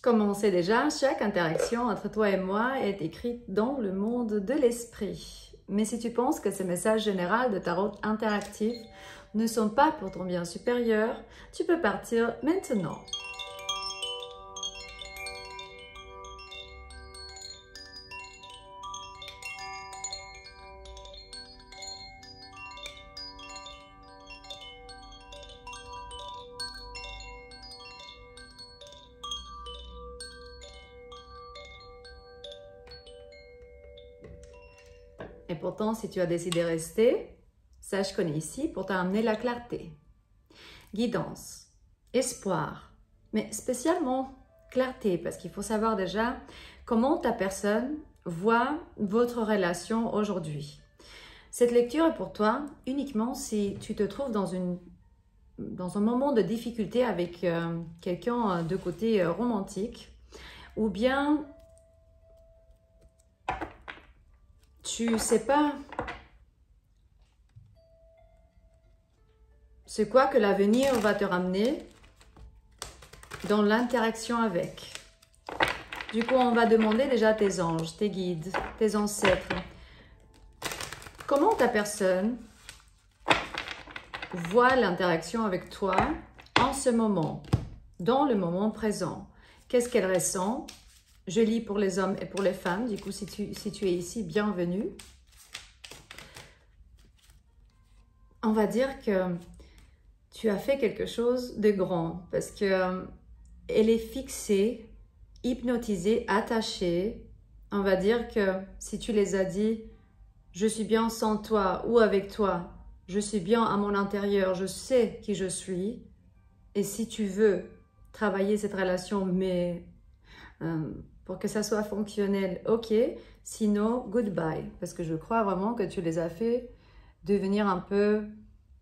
Comme on sait déjà, chaque interaction entre toi et moi est écrite dans le monde de l'esprit. Mais si tu penses que ces messages généraux de tarot interactif ne sont pas pour ton bien supérieur, tu peux partir maintenant. Et pourtant, si tu as décidé de rester, sache qu'on est ici pour t'amener la clarté, guidance, espoir, mais spécialement clarté, parce qu'il faut savoir déjà comment ta personne voit votre relation aujourd'hui. Cette lecture est pour toi uniquement si tu te trouves dans un moment de difficulté avec quelqu'un de côté romantique, ou bien tu sais pas c'est quoi que l'avenir va te ramener dans l'interaction avec. Du coup, on va demander déjà à tes anges, tes guides, tes ancêtres. Comment ta personne voit l'interaction avec toi en ce moment, dans le moment présent? Qu'est-ce qu'elle ressent? Je lis pour les hommes et pour les femmes. Du coup, si tu es ici, bienvenue. On va dire que tu as fait quelque chose de grand parce que elle est fixée, hypnotisée, attachée. On va dire que si tu les as dit « je suis bien sans toi » ou « avec toi », je suis bien à mon intérieur, je sais qui je suis. Et si tu veux travailler cette relation, mais pour que ça soit fonctionnel, ok. Sinon, goodbye. Parce que je crois vraiment que tu les as fait devenir un peu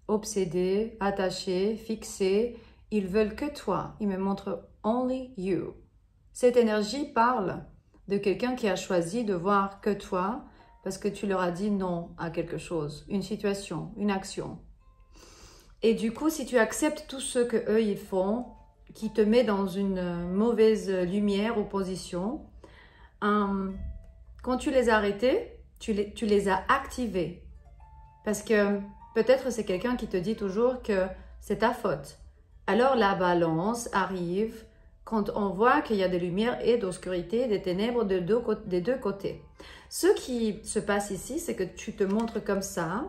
obsédés, attachés, fixés. Ils veulent que toi. Ils me montrent only you. Cette énergie parle de quelqu'un qui a choisi de voir que toi parce que tu leur as dit non à quelque chose, une situation, une action. Et du coup, si tu acceptes tout ce que eux ils font, qui te met dans une mauvaise lumière ou position, quand tu les as arrêtés, tu les as activés. Parce que peut-être c'est quelqu'un qui te dit toujours que c'est ta faute. Alors la balance arrive quand on voit qu'il y a des lumières et d'obscurité, des ténèbres des deux côtés. Ce qui se passe ici, c'est que tu te montres comme ça.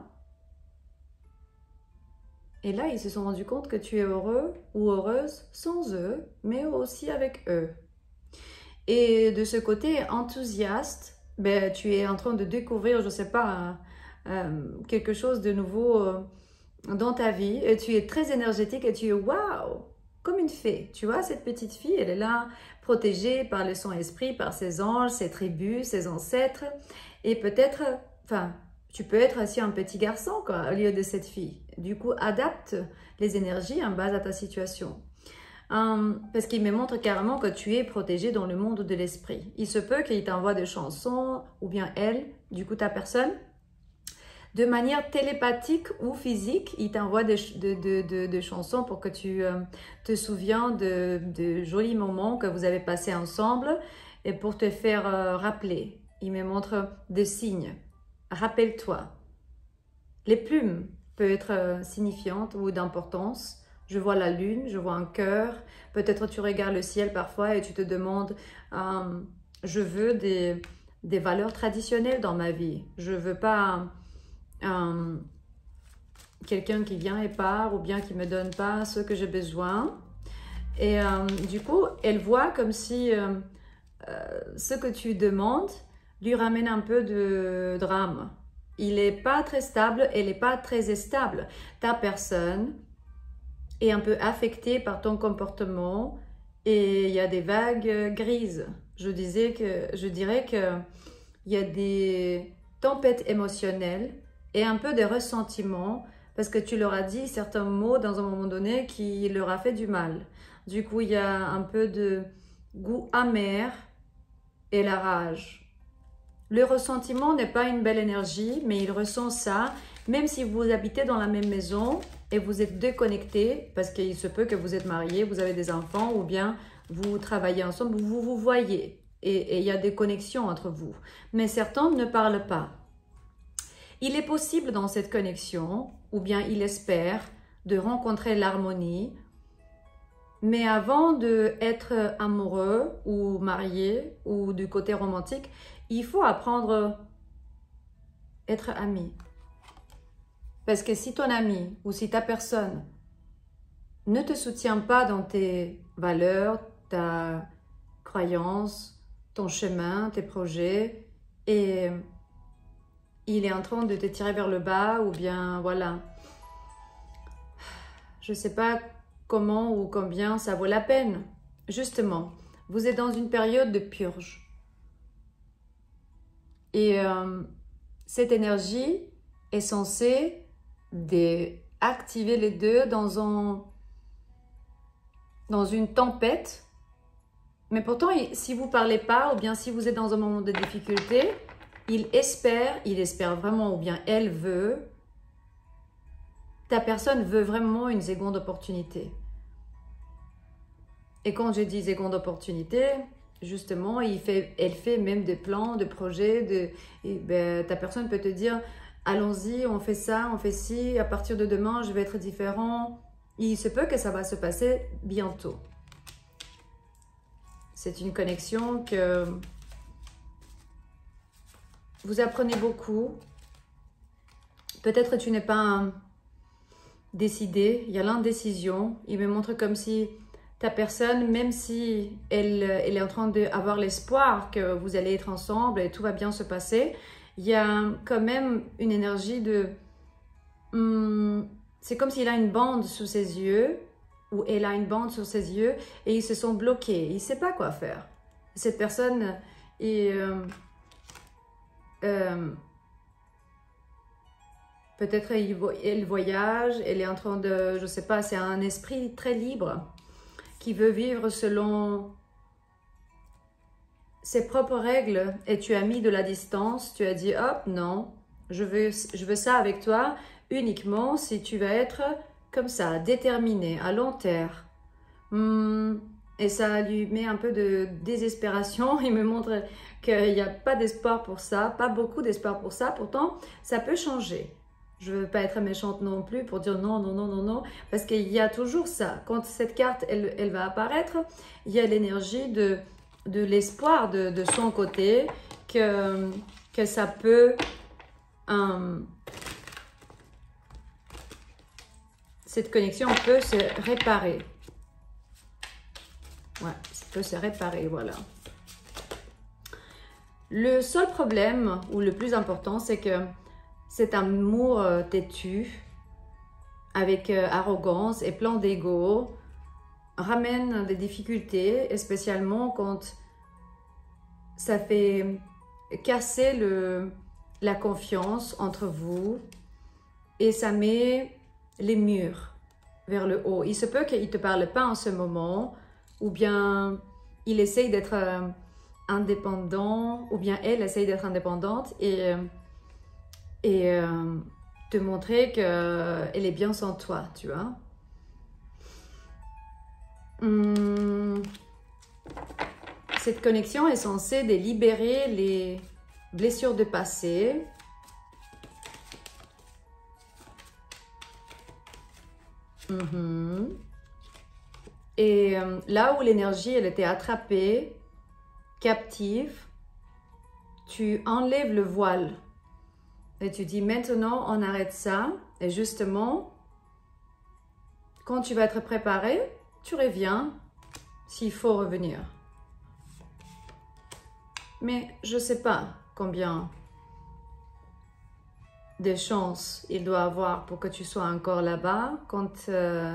Et là, ils se sont rendus compte que tu es heureux ou heureuse sans eux, mais aussi avec eux. Et de ce côté enthousiaste, ben, tu es en train de découvrir, je ne sais pas, quelque chose de nouveau dans ta vie. Et tu es très énergétique et tu es waouh, comme une fée. Tu vois, cette petite fille, elle est là, protégée par le Saint-Esprit, par ses anges, ses tribus, ses ancêtres. Et peut-être, enfin, tu peux être aussi un petit garçon quoi, au lieu de cette fille. Du coup, adapte les énergies en base à ta situation. Parce qu'il me montre carrément que tu es protégé dans le monde de l'esprit. Il se peut qu'il t'envoie des chansons, ou bien elle, du coup ta personne, de manière télépathique ou physique, il t'envoie des chansons pour que tu te souviens de jolis moments que vous avez passés ensemble et pour te faire rappeler. Il me montre des signes. Rappelle-toi. Les plumes peuvent être signifiantes ou d'importance. Je vois la lune, je vois un cœur. Peut-être tu regardes le ciel parfois et tu te demandes je veux des valeurs traditionnelles dans ma vie. Je veux pas quelqu'un qui vient et part ou bien qui me donne pas ce que j'ai besoin. Et du coup, elle voit comme si ce que tu demandes lui ramène un peu de drame. Il n'est pas très stable, elle n'est pas très stable. Ta personne est un peu affectée par ton comportement et il y a des vagues grises. Je dirais qu'il y a des tempêtes émotionnelles et un peu des ressentiments parce que tu leur as dit certains mots dans un moment donné qui leur a fait du mal. Du coup, il y a un peu de goût amer et la rage. Le ressentiment n'est pas une belle énergie, mais il ressent ça, même si vous habitez dans la même maison et vous êtes déconnectés, parce qu'il se peut que vous êtes mariés, vous avez des enfants, ou bien vous travaillez ensemble, vous vous voyez et il y a des connexions entre vous. Mais certains ne parlent pas. Il est possible dans cette connexion, ou bien il espère, de rencontrer l'harmonie. Mais avant d'être amoureux ou marié ou du côté romantique, il faut apprendre à être ami. Parce que si ton ami ou si ta personne ne te soutient pas dans tes valeurs, ta croyance, ton chemin, tes projets, et il est en train de te tirer vers le bas, ou bien voilà, je ne sais pas comment ou combien ça vaut la peine. Justement, vous êtes dans une période de purge. Et cette énergie est censée activer les deux dans une tempête. Mais pourtant, si vous ne parlez pas, ou bien si vous êtes dans un moment de difficulté, il espère vraiment, ou bien elle veut, ta personne veut vraiment une seconde opportunité. Et quand je dis seconde opportunité, justement, elle fait même des plans, des projets. Ta personne peut te dire, allons-y, on fait ça, on fait ci, à partir de demain, je vais être différent. Il se peut que ça va se passer bientôt. C'est une connexion que vous apprenez beaucoup. Peut-être tu n'es pas décidé, il y a l'indécision. Il me montre comme si ta personne, même si elle est en train d'avoir l'espoir que vous allez être ensemble et tout va bien se passer, il y a quand même une énergie de... c'est comme s'il a une bande sous ses yeux, ou elle a une bande sur ses yeux, et ils se sont bloqués. Il ne sait pas quoi faire. Cette personne est... peut-être elle voyage, elle est en train de... Je ne sais pas, c'est un esprit très libre qui veut vivre selon ses propres règles, et tu as mis de la distance, tu as dit hop, non, je veux ça avec toi uniquement si tu vas être comme ça, déterminé, à long terme. Et ça lui met un peu de désespération, il me montre qu'il n'y a pas d'espoir pour ça, pas beaucoup d'espoir pour ça, pourtant ça peut changer. Je ne veux pas être méchante non plus pour dire non, non, non, non, non, parce qu'il y a toujours ça. Quand cette carte, elle va apparaître, il y a l'énergie de l'espoir de son côté que ça peut... cette connexion peut se réparer. Ouais, ça peut se réparer, voilà. Le seul problème, ou le plus important, c'est que cet amour têtu, avec arrogance et plein d'ego, ramène des difficultés, et spécialement quand ça fait casser la confiance entre vous et ça met les murs vers le haut. Il se peut qu'il ne te parle pas en ce moment, ou bien il essaye d'être indépendant, ou bien elle essaye d'être indépendante et te montrer qu'elle est bien sans toi, tu vois. Cette connexion est censée libérer les blessures de passé. Et là où l'énergie, elle était attrapée, captive, tu enlèves le voile. Et tu dis, maintenant, on arrête ça. Et justement, quand tu vas être préparé, tu reviens s'il faut revenir. Mais je ne sais pas combien de chances il doit avoir pour que tu sois encore là-bas quand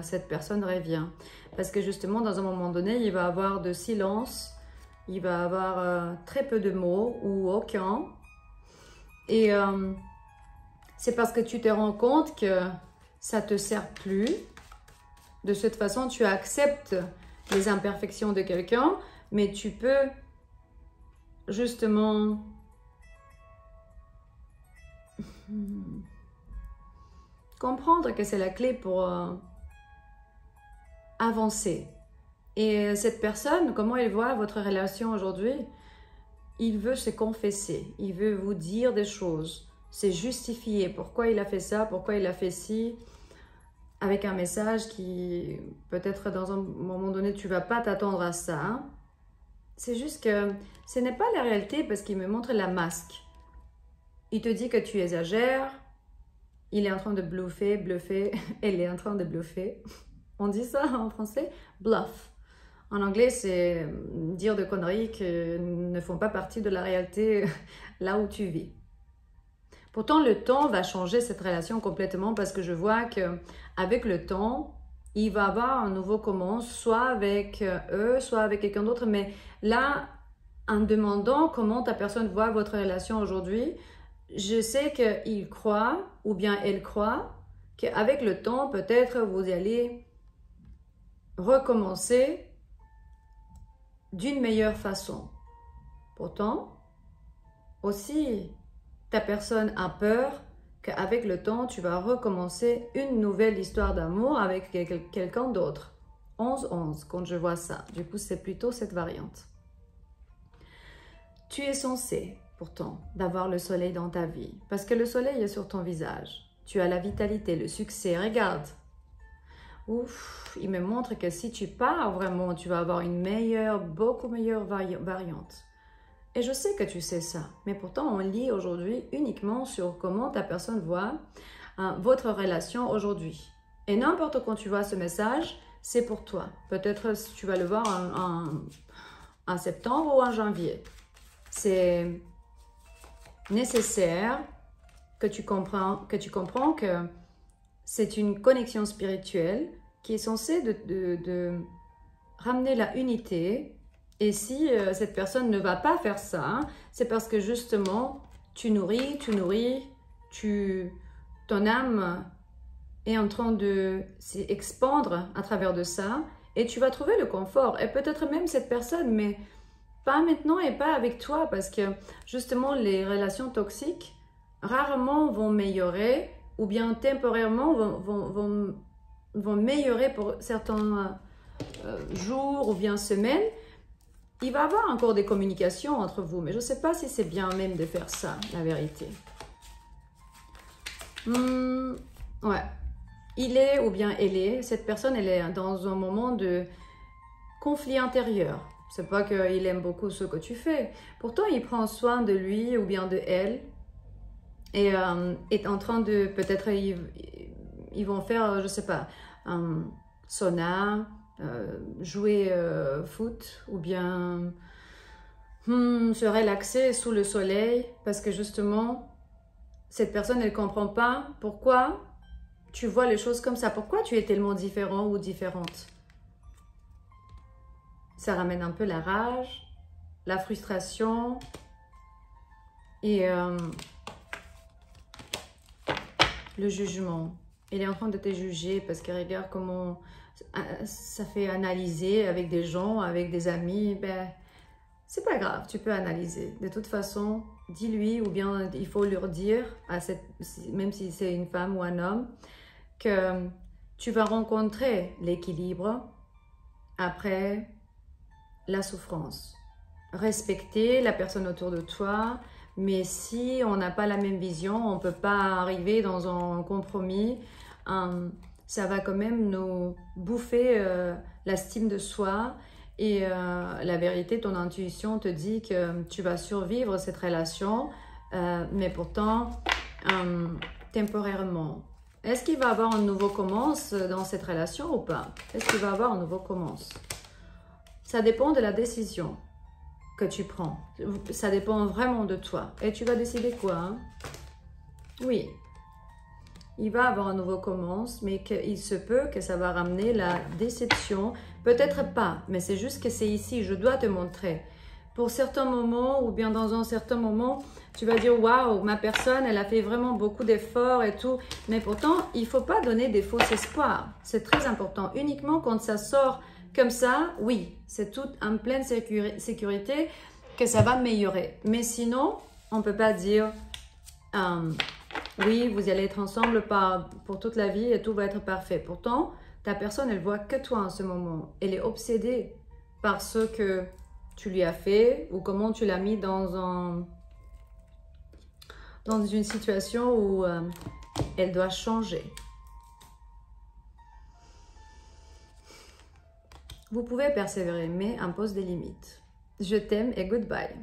cette personne revient. Parce que justement, dans un moment donné, il va avoir de silence, il va avoir très peu de mots ou aucun. Et c'est parce que tu te rends compte que ça ne te sert plus. De cette façon, tu acceptes les imperfections de quelqu'un, mais tu peux justement comprendre que c'est la clé pour avancer. Et cette personne, comment elle voit votre relation aujourd'hui? Il veut se confesser, il veut vous dire des choses, c'est justifier pourquoi il a fait ça, pourquoi il a fait ci, avec un message qui, peut-être dans un moment donné, tu ne vas pas t'attendre à ça. Hein. C'est juste que ce n'est pas la réalité parce qu'il me montre la masque. Il te dit que tu exagères, il est en train de bluffer, elle est en train de bluffer. On dit ça en français? Bluff. En anglais, c'est dire des conneries qui ne font pas partie de la réalité là où tu vis. Pourtant, le temps va changer cette relation complètement parce que je vois qu'avec le temps, il va avoir un nouveau commence, soit avec eux, soit avec quelqu'un d'autre. Mais là, en demandant comment ta personne voit votre relation aujourd'hui, je sais qu'il croit, ou bien elle croit, qu'avec le temps, peut-être vous allez recommencer d'une meilleure façon. Pourtant, aussi, ta personne a peur qu'avec le temps, tu vas recommencer une nouvelle histoire d'amour avec quelqu'un d'autre. 11-11, quand je vois ça. Du coup, c'est plutôt cette variante. Tu es censé, pourtant, d'avoir le soleil dans ta vie. Parce que le soleil est sur ton visage. Tu as la vitalité, le succès. Regarde. Ouf, il me montre que si tu pars vraiment, tu vas avoir une meilleure, beaucoup meilleure variante. Et je sais que tu sais ça, mais pourtant on lit aujourd'hui uniquement sur comment ta personne voit votre relation aujourd'hui. Et n'importe quand tu vois ce message, c'est pour toi. Peut-être tu vas le voir en septembre ou en janvier. C'est nécessaire que tu comprends que c'est une connexion spirituelle qui est censée de ramener la unité. Et si cette personne ne va pas faire ça, c'est parce que justement, tu nourris, ton âme est en train de s'expandre à travers de ça. Et tu vas trouver le confort. Et peut-être même cette personne, mais pas maintenant et pas avec toi. Parce que justement, les relations toxiques rarement vont améliorer ou bien temporairement vont améliorer pour certains jours ou bien semaines. Il va y avoir encore des communications entre vous, mais je ne sais pas si c'est bien même de faire ça, la vérité. Ouais. Il est ou bien elle est, cette personne, elle est dans un moment de conflit intérieur. C'est pas qu'il aime beaucoup ce que tu fais. Pourtant, il prend soin de lui ou bien de elle. Et est en train de, peut-être, ils vont faire, je sais pas, un sauna, jouer foot ou bien se relaxer sous le soleil parce que justement, cette personne, elle ne comprend pas pourquoi tu vois les choses comme ça. Pourquoi tu es tellement différent ou différente? Ça ramène un peu la rage, la frustration et le jugement. Il est en train de te juger parce que regarde comment ça fait analyser avec des gens, avec des amis. Ben, c'est pas grave, tu peux analyser. De toute façon, dis-lui ou bien il faut leur dire, même si c'est une femme ou un homme, que tu vas rencontrer l'équilibre après la souffrance. Respecter la personne autour de toi, mais si on n'a pas la même vision, on ne peut pas arriver dans un compromis. Ça va quand même nous bouffer l'estime de soi. Et la vérité, ton intuition te dit que tu vas survivre cette relation, mais pourtant temporairement. Est-ce qu'il va y avoir un nouveau commence dans cette relation ou pas? Est-ce qu'il va y avoir un nouveau commence? Ça dépend de la décision que tu prends. Ça dépend vraiment de toi. Et tu vas décider quoi, hein? Oui. Il va avoir un nouveau commence, mais il se peut que ça va ramener la déception. Peut-être pas, mais c'est juste que c'est ici. Je dois te montrer. Pour certains moments, ou bien dans un certain moment, tu vas dire, waouh, ma personne, elle a fait vraiment beaucoup d'efforts et tout. Mais pourtant, il ne faut pas donner des faux espoirs. C'est très important. Uniquement quand ça sort comme ça, oui, c'est tout en pleine sécurité que ça va améliorer. Mais sinon, on ne peut pas dire, oui, vous allez être ensemble pour toute la vie et tout va être parfait. Pourtant, Ta personne, elle voit que toi en ce moment. Elle est obsédée par ce que tu lui as fait ou comment tu l'as mis dans une situation où elle doit changer. Vous pouvez persévérer, mais impose des limites. Je t'aime et goodbye.